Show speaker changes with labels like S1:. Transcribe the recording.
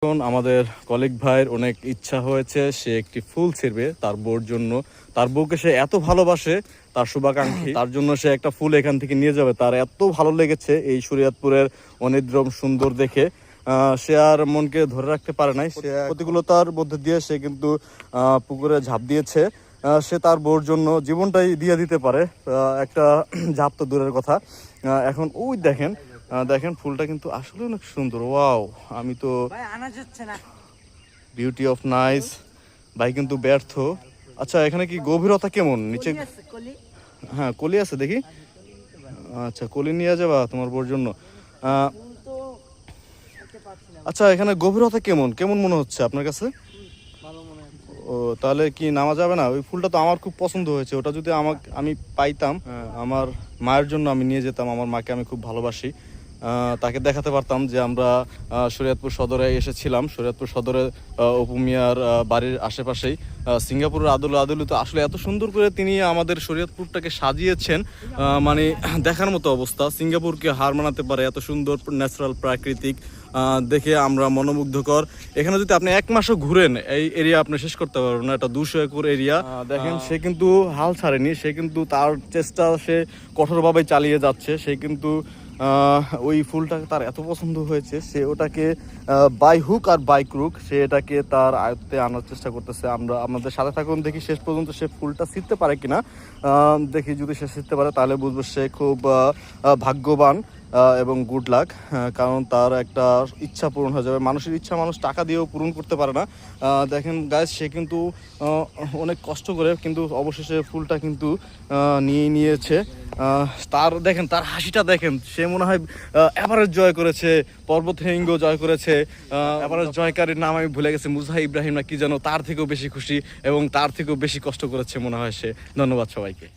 S1: এখন আমাদের কলিগ ভাইয়ের অনেক ইচ্ছা হয়েছে, সে একটি ফুল ছিঁড়বে তার বউর জন্য। তার বউকে সে এত ভালোবাসে, তার শুভাকাঙ্ক্ষী, তার জন্য সে একটা ফুল এখান থেকে নিয়ে যাবে। তার এত ভালো লেগেছে এই শরীয়তপুরের অনিদ্রম সুন্দর দেখে, সে আর মনকে ধরে রাখতে পারে নাই। সে প্রতিকূলতার মধ্যে দিয়ে সে কিন্তু পুকুরে ঝাঁপ দিয়েছে। সে তার বউর জন্য জীবনটাই দিয়ে দিতে পারে, একটা ঝাঁপ তো দূরের কথা। এখন ওই দেখেন দেখেন ফুলটা কিন্তু আসলে অনেক সুন্দর। ওয়াও, আমি তো বিউটি অফ নাইস। ভাই কিন্তু ব্যর্থ। আচ্ছা, এখানে কি গভীরতা কেমন নিচে? হ্যাঁ, কলি আছে দেখি। আচ্ছা, কলি নিয়ে যাবা তোমার বোর জন্য। আচ্ছা, এখানে গভীরতা কেমন কেমন মনে হচ্ছে আপনার কাছে? ও, তাহলে কি নামা যাবে না? ওই ফুলটা তো আমার খুব পছন্দ হয়েছে। ওটা যদি আমি পাইতাম, আমার মায়ের জন্য আমি নিয়ে যেতাম। আমার মাকে আমি খুব ভালোবাসি। তাকে দেখাতে পারতাম যে আমরা শরীয়তপুর সদরে এসেছিলাম। শরীয়তপুর সদরে অপু মিয়ার বাড়ির আশেপাশেই সিঙ্গাপুরের আদলে তো আসলে এত সুন্দর করে তিনি আমাদের শরীয়তপুরটাকে সাজিয়েছেন, মানে দেখার মতো অবস্থা। সিঙ্গাপুরকে হার মানাতে পারে এত সুন্দর ন্যাচারাল প্রাকৃতিক দেখে আমরা মনোমুগ্ধকর। এখানে যদি আপনি এক মাসও ঘুরেন এই এরিয়া আপনি শেষ করতে পারবেন না। এটা 200 একর এরিয়া। দেখেন, সে কিন্তু হাল ছাড়েনি। সে কিন্তু তার চেষ্টা সে কঠোরভাবে চালিয়ে যাচ্ছে। সে কিন্তু ওই ফুলটাকে তার এত পছন্দ হয়েছে, সে ওটাকে বাই হুক আর বাই ক্রুক সে এটাকে তার আয়ত্তে আনার চেষ্টা করতেছে। আমরা আমাদের সাথে থাকুন, দেখি শেষ পর্যন্ত সে ফুলটা ছিঁড়তে পারে কিনা। দেখি যদি সে ছিঁড়তে পারে তাহলে বুঝবো সে খুব ভাগ্যবান এবং গুড লাক, কারণ তার একটা ইচ্ছা পূরণ হয়ে যাবে। মানুষের ইচ্ছা মানুষ টাকা দিয়েও পূরণ করতে পারে না। দেখেন গাইস, সে কিন্তু অনেক কষ্ট করে কিন্তু অবশেষে ফুলটা কিন্তু নিয়েছে। তার দেখেন, তার হাসিটা দেখেন, সে মনে হয় এভারেস্ট জয় করেছে, পর্বত শৃঙ্গ জয় করেছে। এভারেস্ট জয়কারীর নাম আমি ভুলে গেছি, মুজা ইব্রাহিম না কি যেন, তার থেকেও বেশি খুশি এবং তার থেকেও বেশি কষ্ট করেছে মনে হয় সে। ধন্যবাদ সবাইকে।